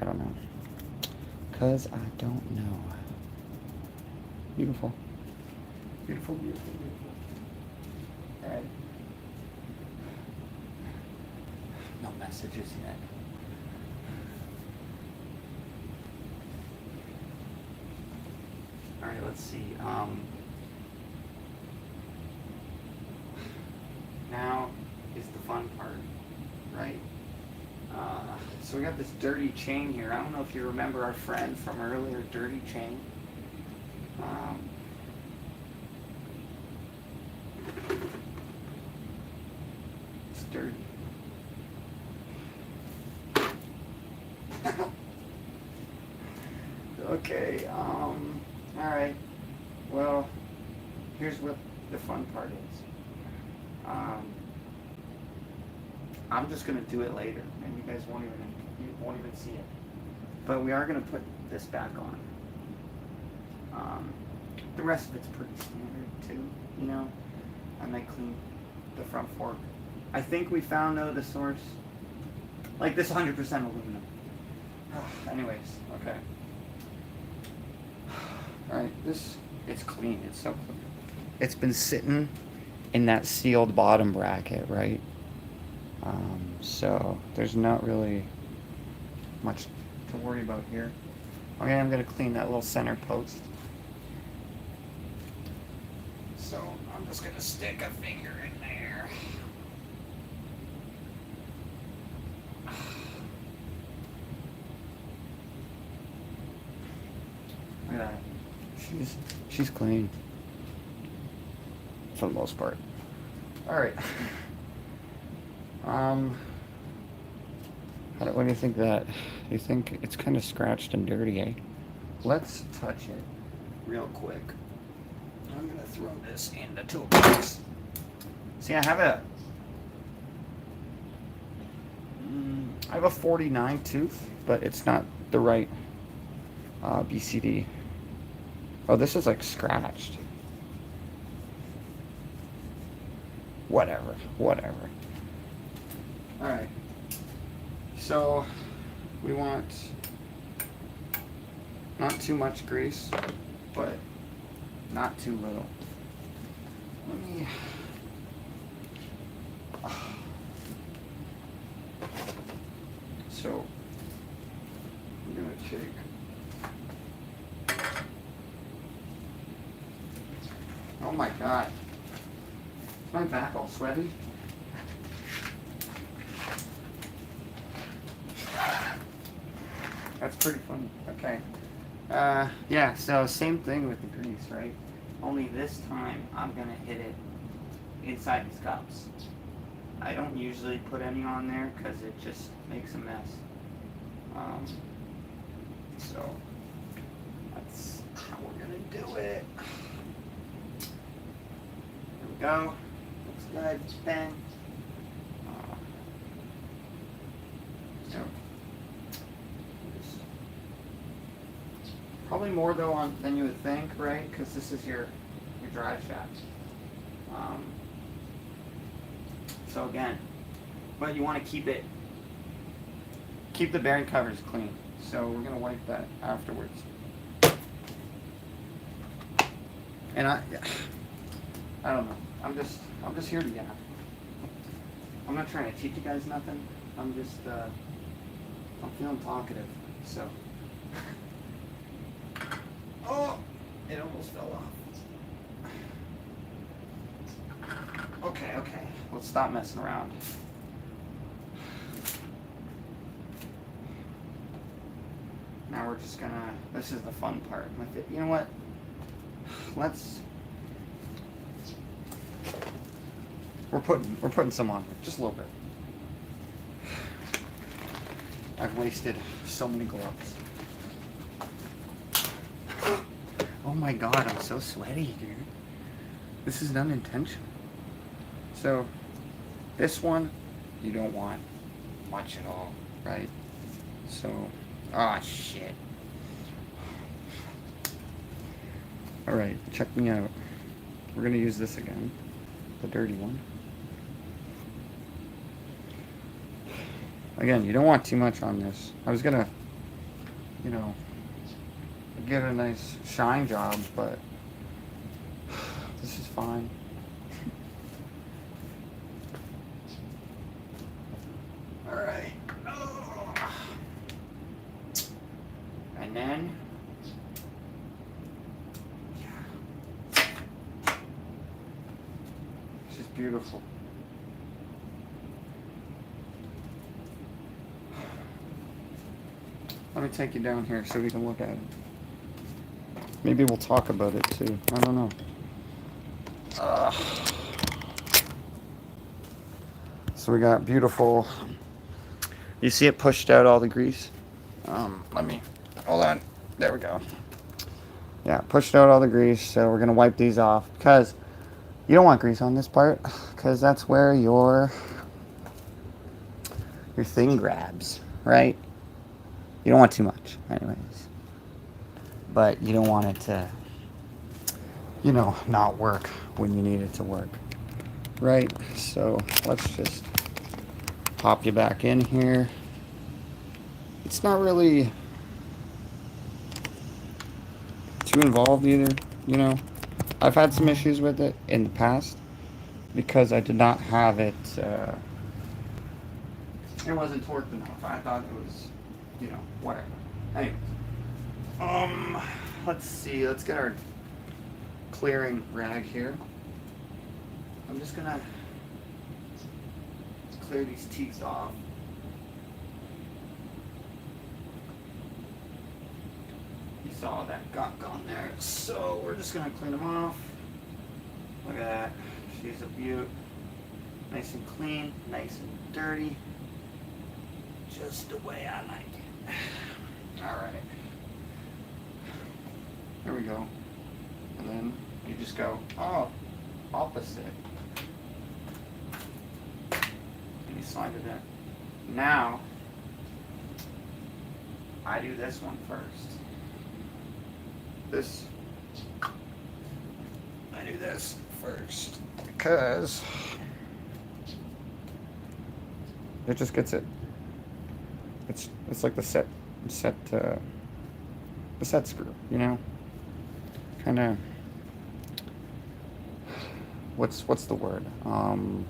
I don't know. Because I don't know. Beautiful. Beautiful, beautiful, beautiful. Alright. No messages yet. Alright, let's see. Now is the fun part, right? So we got this dirty chain here. I don't know if you remember our friend from earlier, dirty chain. It's dirty. Okay, alright. Well, here's what the fun part is. I'm just gonna do it later, and you guys won't even see it. But we are gonna put this back on. The rest of it's pretty standard too, you know. I might clean the front fork. I think we found though the source. Like this 100% aluminum. Anyways, okay. Alright, it's clean, it's so clean. It's been sitting in that sealed bottom bracket, right? So there's not really much to worry about here. Okay, I'm gonna clean that little center post. So I'm just gonna stick a finger in there. Look at that. She's clean. For the most part. Alright. What do you think that? Do you think it's kind of scratched and dirty, eh? Let's touch it real quick. I'm gonna throw this in the toolbox. See, I have a 49 tooth, but it's not the right BCD. Oh, this is like scratched. Whatever. Alright. So, we want not too much grease, but not too little. Let me... So, I'm going to take... Oh my god. Is my back all sweaty? That's pretty funny. Okay. Yeah, so same thing with the grease, right? Only this time I'm going to hit it inside these cups. I don't usually put any on there because it just makes a mess. So that's how we're going to do it. There we go. Looks good. Spin. So probably more though than you would think, right? Because this is your drive shaft. So again, but you want to keep the bearing covers clean. So we're gonna wipe that afterwards. And I don't know. I'm just here to get. I'm not trying to teach you guys nothing. I'm just I'm feeling talkative. So. Oh, it almost fell off. Okay. Let's stop messing around. Now we're just gonna, this is the fun part. You know what? We're putting some on, just a little bit. I've wasted so many gloves. Oh my god, I'm so sweaty, dude. This is unintentional. So this one, you don't want much at all, right? So, ah, shit. All right, check me out. We're gonna use this again, the dirty one. Again, you don't want too much on this. I was gonna, you know, get a nice shine job, but this is fine. All right. And then, yeah, this is beautiful. Let me take you down here so we can look at it. Maybe we'll talk about it too. I don't know. So we got beautiful. You see it pushed out all the grease? Let me, hold on. There we go. Yeah, pushed out all the grease. So we're going to wipe these off because you don't want grease on this part because that's where your thing grabs, right? You don't want too much, anyways. But you don't want it to, you know, not work when you need it to work, right? So let's just pop you back in here. It's not really too involved either, you know. I've had some issues with it in the past because I did not have it, it wasn't torqued enough. I thought it was, you know, whatever. Anyways. Let's see. Let's get our clearing rag here. I'm just gonna clear these teeth off. You saw that gunk on there, so we're just gonna clean them off. Look at that. She's a beaut. Nice and clean, nice and dirty. Just the way I like it. Alright. There we go. And then you just go, oh, opposite. And you slide it in. Now, I do this one first. I do this first because it just gets it. It's like the set screw, you know. Kind of. What's the word? You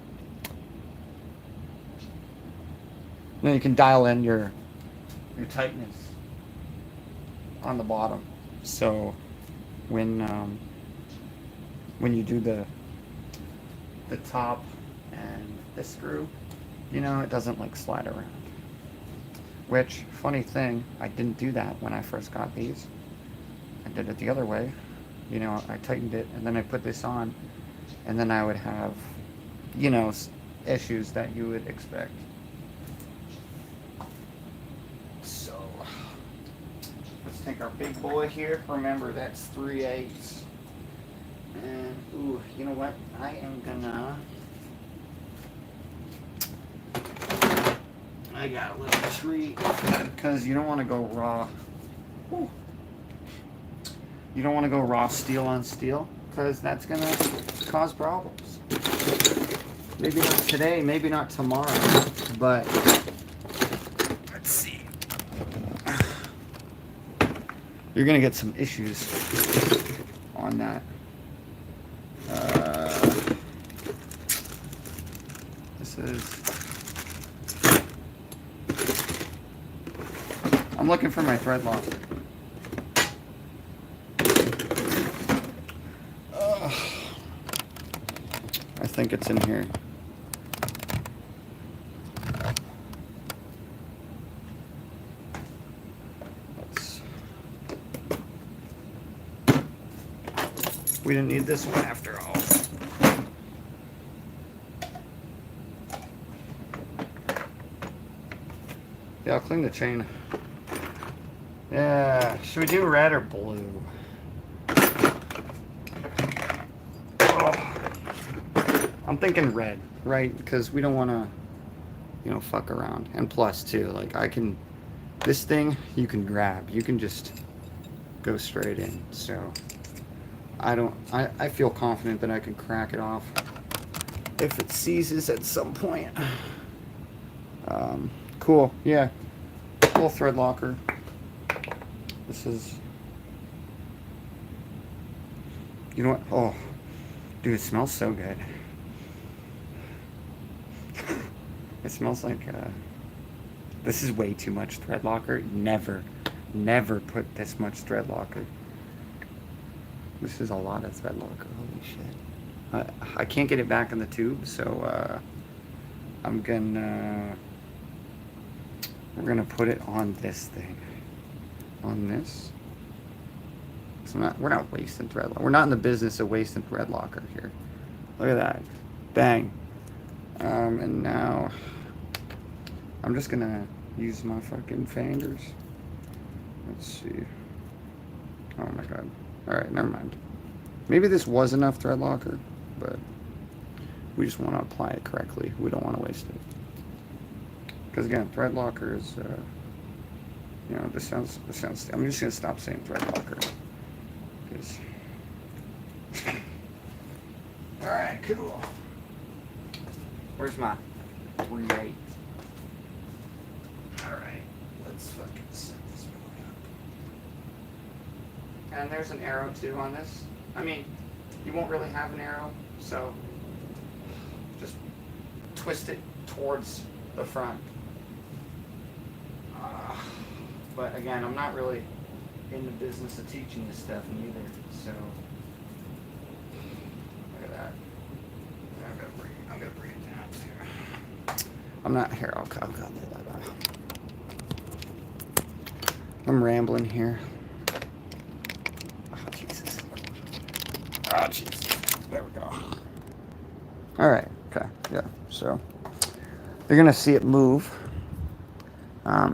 know, you can dial in your tightness on the bottom. So when you do the top and this screw, you know, it doesn't like slide around. Which, funny thing, I didn't do that when I first got these. I did it the other way. You know, I tightened it and then I put this on, and then I would have, you know, issues that you would expect. So let's take our big boy here. Remember, that's 3/8. And ooh, you know what? I am gonna. I got a little treat because you don't want to go raw. Ooh. You don't want to go raw steel on steel because that's going to cause problems. Maybe not today, maybe not tomorrow, but let's see. You're going to get some issues on that. This is... I'm looking for my thread lock. I think it's in here. We didn't need this one after all. Yeah, I'll clean the chain. Yeah, should we do red or blue? Oh. I'm thinking red, right? Because we don't want to, you know, fuck around. And plus, too, like, I can, this thing, you can grab. You can just go straight in. So, I feel confident that I can crack it off if it seizes at some point. Cool, yeah. Little thread locker. This is, you know what? Oh, dude, it smells so good. It smells like, this is way too much thread locker. Never put this much thread locker. This is a lot of thread locker. Holy shit. I can't get it back in the tube, so we're gonna put it on this thing. On this. So we're not wasting thread locker. We're not in the business of wasting thread locker here. Look at that. Bang. And now I'm just gonna use my fucking fingers. Let's see. Oh my god. Alright, never mind. Maybe this was enough thread locker, but we just want to apply it correctly. We don't want to waste it. Because again, thread locker is, you know, this sounds, I'm just going to stop saying thread locker. Because, alright, cool. Where's my 3/8? Alright, let's fucking set this boy up. And there's an arrow too on this. I mean, you won't really have an arrow, so just twist it towards the front. But again, I'm not really in the business of teaching this stuff either, so look at that. I'm gonna bring it down here. I'm not here. I'm rambling here. Oh Jesus. Oh Jesus. There we go. All right. Okay. Yeah. So you're gonna see it move.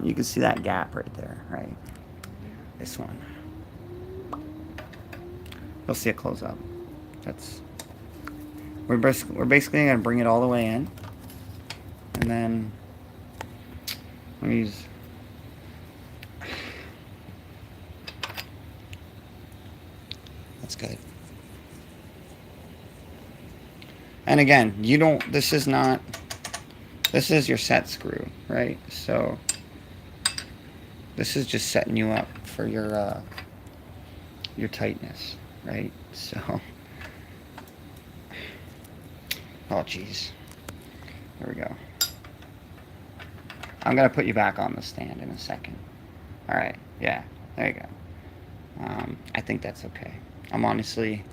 You can see that gap right there, right? This one. You'll see it close up. We're basically gonna bring it all the way in, and then let me use. That's good. And again, you don't. This is your set screw, right? So this is just setting you up for your tightness, right? So, oh geez, there we go. I'm gonna put you back on the stand in a second. All right, yeah, there you go. I think that's okay. I'm honestly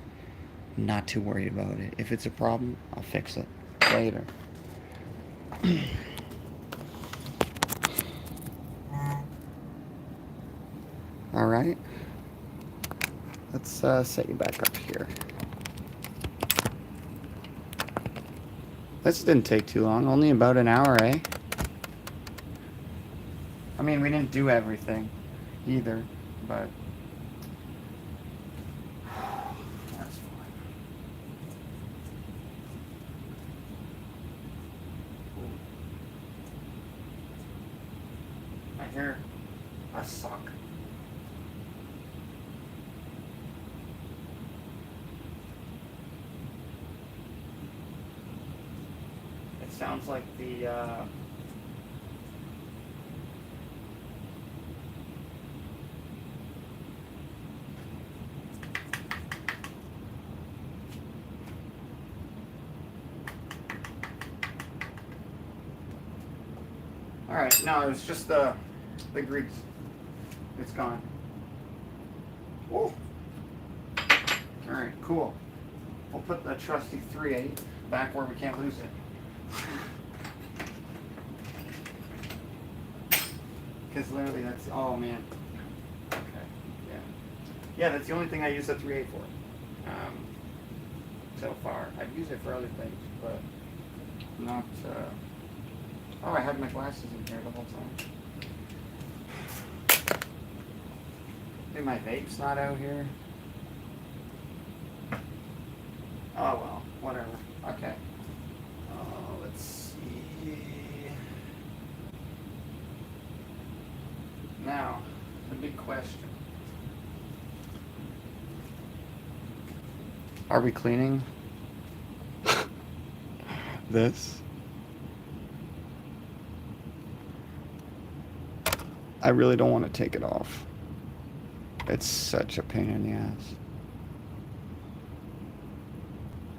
not too worried about it. If it's a problem, I'll fix it later. All right, let's set you back up here. This didn't take too long, only about an hour, eh? I mean, we didn't do everything either, but that's fine. I hear a suck. It sounds like the all right, no, it's just the grease. It's gone. Whoa. All right, cool. We'll put the trusty 3/8 back where we can't lose it. Because literally that's, oh man. Okay, yeah. Yeah, that's the only thing I use the 3/8 for. So far. I've used it for other things, but not, oh, I had my glasses in here the whole time. Maybe my vape's not out here. Oh well, whatever. Okay. big question. Are we cleaning this? I really don't want to take it off. It's such a pain in the ass.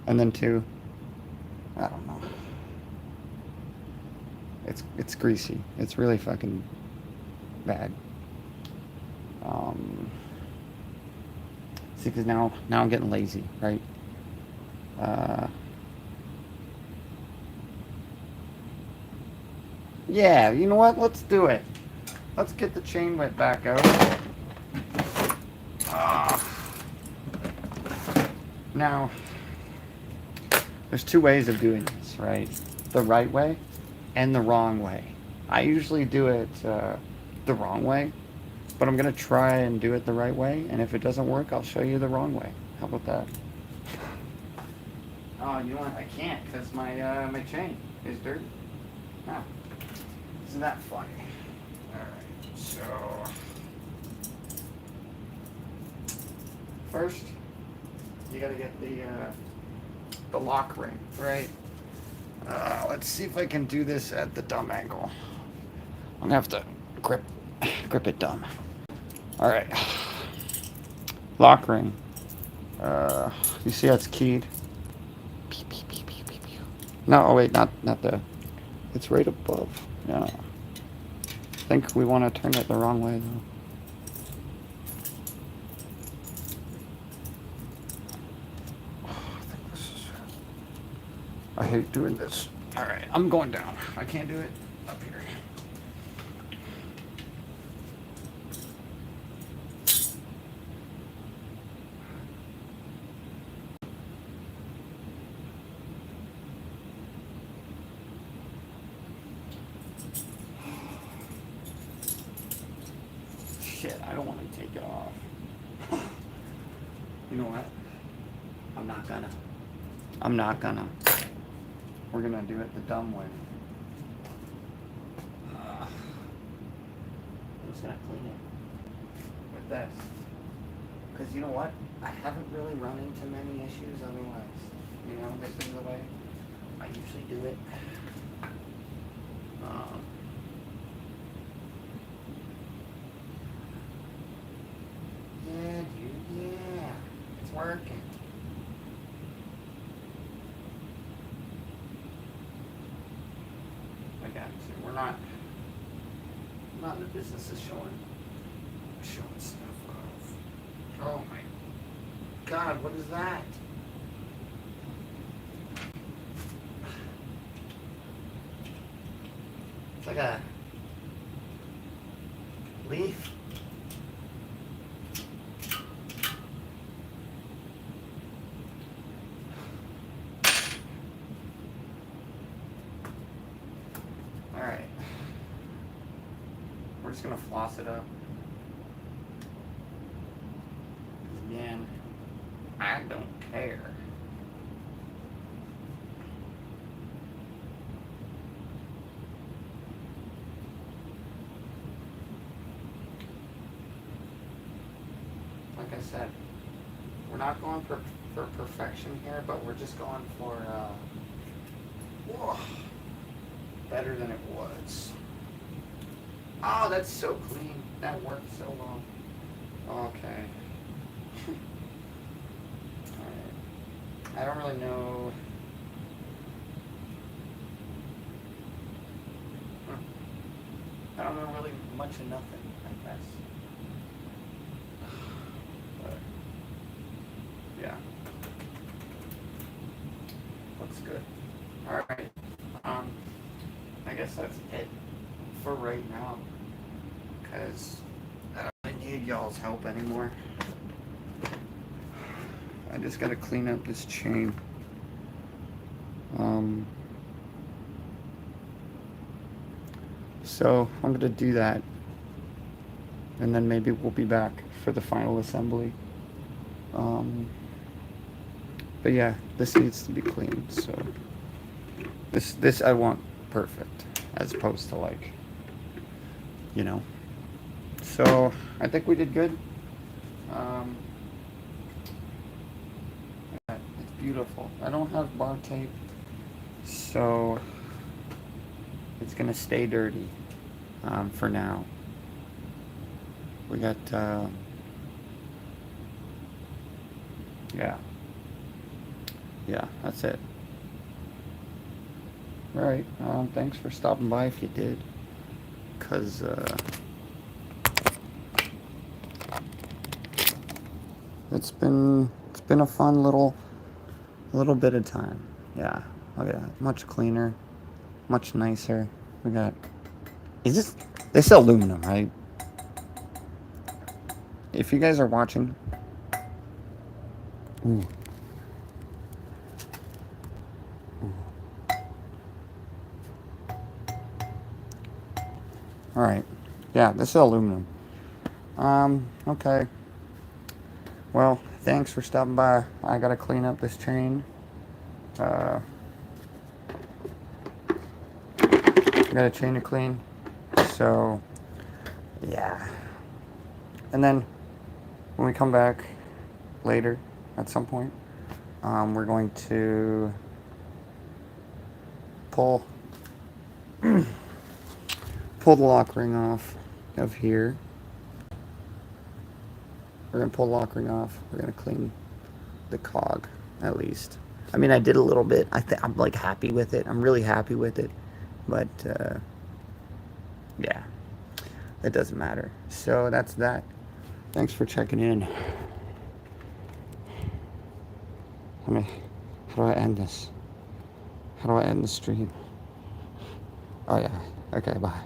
And then too, I don't know. It's greasy. It's really fucking bad. See, because now I'm getting lazy, right? Yeah, you know what? Let's do it. Let's get the chain whip back out. Now, there's two ways of doing this, right? The right way and the wrong way. I usually do it the wrong way, but I'm going to try and do it the right way, and if it doesn't work, I'll show you the wrong way. How about that? Oh, you know what? I can't because my chain is dirty. Oh, isn't that funny? Alright, so first, you gotta get the lock ring, right? Let's see if I can do this at the dumb angle. I'm gonna have to grip it dumb. All right, lock ring. You see how it's keyed? No, oh wait, not the. It's right above. Yeah. I think we want to turn it the wrong way though. I hate doing this. All right, I'm going down. I can't do it up here. Shit, I don't want to take it off. You know what? I'm not gonna. We're gonna do it the dumb way. I'm just gonna clean it with this. Because you know what? I haven't really run into many issues otherwise. You know, this is the way I usually do it. Yeah, dude, yeah. It's working. We're not in the business of showing stuff off. Oh my God, what is that? It's like a leaf. Alright. We're just gonna floss it up. Again, I don't care. Like I said, we're not going for perfection here, but we're just going for better than it was. Oh, that's so clean. That worked so well. Okay. Alright. I don't really know. I don't know really much of nothing, I guess. But, yeah. Looks good. Alright. I guess that's it for right now. Because I don't really need y'all's help anymore. I just gotta clean up this chain. So I'm gonna do that, and then maybe we'll be back for the final assembly. But yeah, this needs to be cleaned. So this I want perfect, as opposed to like, you know, So I think we did good. Um, yeah, it's beautiful. I don't have bar tape, so it's gonna stay dirty for now. We got yeah, yeah, that's it. All right. Thanks for stopping by if you did, cause it's been a fun little bit of time. Yeah. Look at that. Much cleaner, much nicer. We got. Is this aluminum, right? If you guys are watching. Ooh. All right. Yeah, this is aluminum. Okay. Well, thanks for stopping by. I gotta clean up this chain. I got a chain to clean. So, yeah. And then when we come back later at some point, we're going to pull pull the lock ring off of here. We're gonna pull the lock ring off. We're gonna clean the cog at least. I mean, I did a little bit. I'm like happy with it. I'm really happy with it, but yeah, it doesn't matter. So that's that. Thanks for checking in. I mean, how do I end this? How do I end the stream? Oh yeah. Okay, bye.